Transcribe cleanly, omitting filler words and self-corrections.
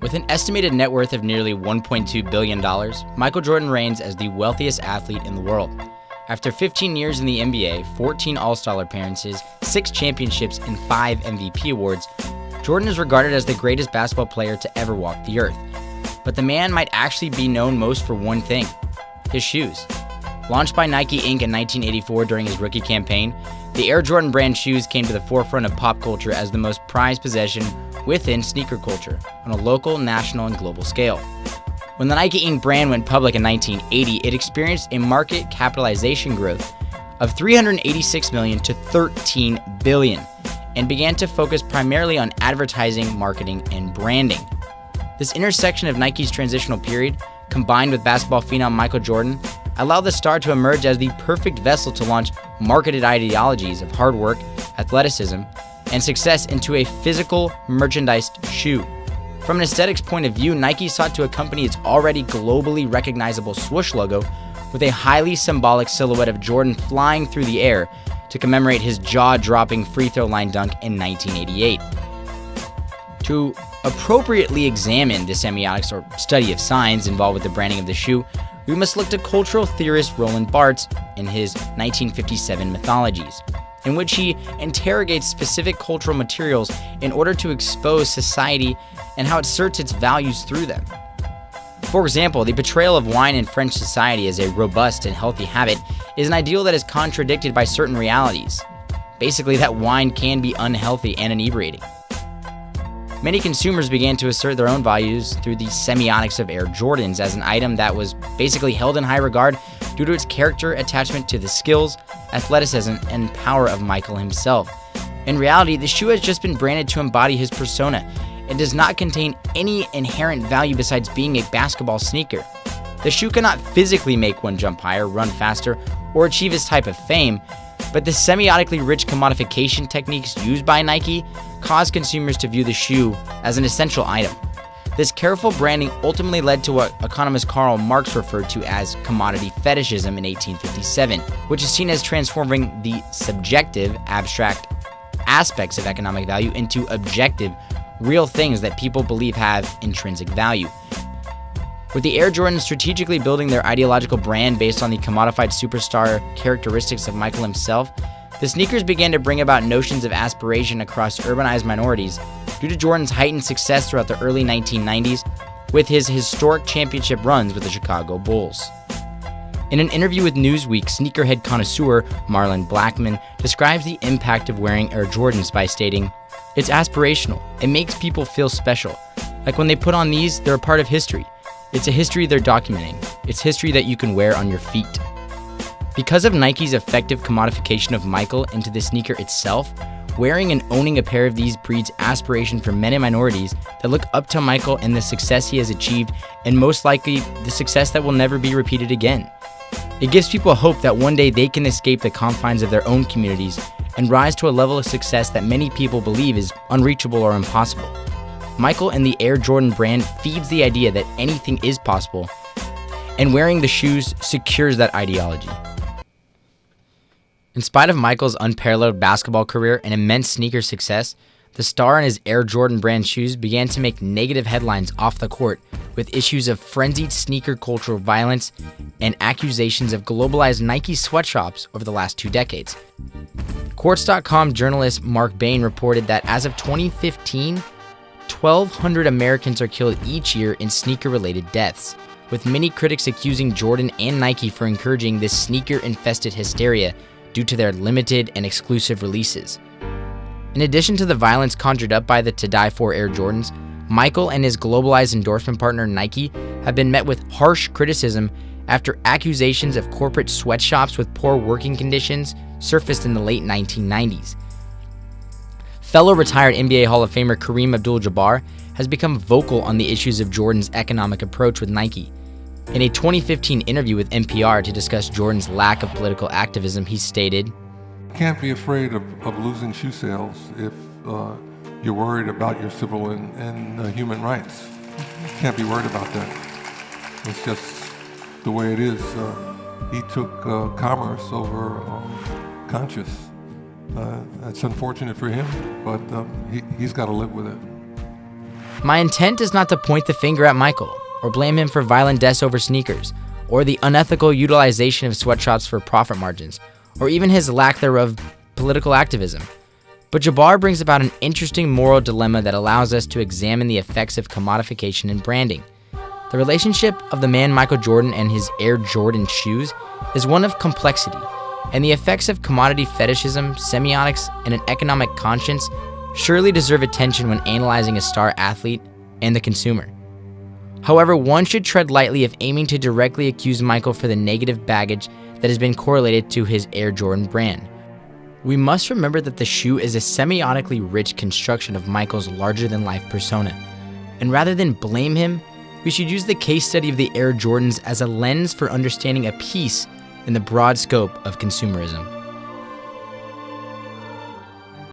With an estimated net worth of nearly $1.2 billion, Michael Jordan reigns as the wealthiest athlete in the world. After 15 years in the NBA, 14 All-Star appearances, 6 championships, and 5 MVP awards, Jordan is regarded as the greatest basketball player to ever walk the earth. But the man might actually be known most for one thing: his shoes. Launched by Nike Inc. in 1984 during his rookie campaign, the Air Jordan brand shoes came to the forefront of pop culture as the most prized possession within sneaker culture on a local, national, and global scale. When the Nike Inc. brand went public in 1980, it experienced a market capitalization growth of $386 million to $13 billion and began to focus primarily on advertising, marketing, and branding. This intersection of Nike's transitional period, combined with basketball phenom Michael Jordan, allowed the star to emerge as the perfect vessel to launch marketed ideologies of hard work, athleticism, and success into a physical, merchandised shoe. From an aesthetics point of view, Nike sought to accompany its already globally recognizable swoosh logo with a highly symbolic silhouette of Jordan flying through the air to commemorate his jaw-dropping free throw line dunk in 1988. To appropriately examine the semiotics or study of signs involved with the branding of the shoe, we must look to cultural theorist Roland Barthes in his 1957 Mythologies, in which he interrogates specific cultural materials in order to expose society and how it asserts its values through them. For example, the portrayal of wine in French society as a robust and healthy habit is an ideal that is contradicted by certain realities. Basically, that wine can be unhealthy and inebriating. Many consumers began to assert their own values through the semiotics of Air Jordans as an item that was basically held in high regard due to its character attachment to the skills, athleticism, and power of Michael himself. In reality, the shoe has just been branded to embody his persona and does not contain any inherent value besides being a basketball sneaker. The shoe cannot physically make one jump higher, run faster, or achieve his type of fame, but the semiotically rich commodification techniques used by Nike cause consumers to view the shoe as an essential item. This careful branding ultimately led to what economist Karl Marx referred to as commodity fetishism in 1857, which is seen as transforming the subjective, abstract aspects of economic value into objective, real things that people believe have intrinsic value. With the Air Jordans strategically building their ideological brand based on the commodified superstar characteristics of Michael himself, the sneakers began to bring about notions of aspiration across urbanized minorities due to Jordan's heightened success throughout the early 1990s with his historic championship runs with the Chicago Bulls. In an interview with Newsweek, sneakerhead connoisseur Marlon Blackman describes the impact of wearing Air Jordans by stating, "It's aspirational. It makes people feel special. Like when they put on these, they're a part of history. It's a history they're documenting. It's history that you can wear on your feet." Because of Nike's effective commodification of Michael into the sneaker itself, wearing and owning a pair of these breeds aspiration for men and minorities that look up to Michael and the success he has achieved, and most likely the success that will never be repeated again. It gives people hope that one day they can escape the confines of their own communities and rise to a level of success that many people believe is unreachable or impossible. Michael and the Air Jordan brand feeds the idea that anything is possible, and wearing the shoes secures that ideology. In spite of Michael's unparalleled basketball career and immense sneaker success, the star and his Air Jordan brand shoes began to make negative headlines off the court with issues of frenzied sneaker cultural violence and accusations of globalized Nike sweatshops over the last 2 decades. Quartz.com journalist Mark Bain reported that as of 2015, 1,200 Americans are killed each year in sneaker-related deaths, with many critics accusing Jordan and Nike for encouraging this sneaker-infested hysteria due to their limited and exclusive releases. In addition to the violence conjured up by the To Die For Air Jordans, Michael and his globalized endorsement partner Nike have been met with harsh criticism after accusations of corporate sweatshops with poor working conditions surfaced in the late 1990s. Fellow retired NBA Hall of Famer Kareem Abdul-Jabbar has become vocal on the issues of Jordan's economic approach with Nike. In a 2015 interview with NPR to discuss Jordan's lack of political activism, he stated, "Can't be afraid of losing shoe sales if you're worried about your civil and human rights. Can't be worried about that. It's just the way it is. He took commerce over conscience. That's unfortunate for him, but he's got to live with it." My intent is not to point the finger at Michael, or blame him for violent deaths over sneakers, or the unethical utilization of sweatshops for profit margins, or even his lack thereof political activism. But Jabbar brings about an interesting moral dilemma that allows us to examine the effects of commodification and branding. The relationship of the man Michael Jordan and his Air Jordan shoes is one of complexity, and the effects of commodity fetishism, semiotics, and an economic conscience surely deserve attention when analyzing a star athlete and the consumer. However, one should tread lightly if aiming to directly accuse Michael for the negative baggage that has been correlated to his Air Jordan brand. We must remember that the shoe is a semiotically rich construction of Michael's larger-than-life persona, and rather than blame him, we should use the case study of the Air Jordans as a lens for understanding a piece in the broad scope of consumerism.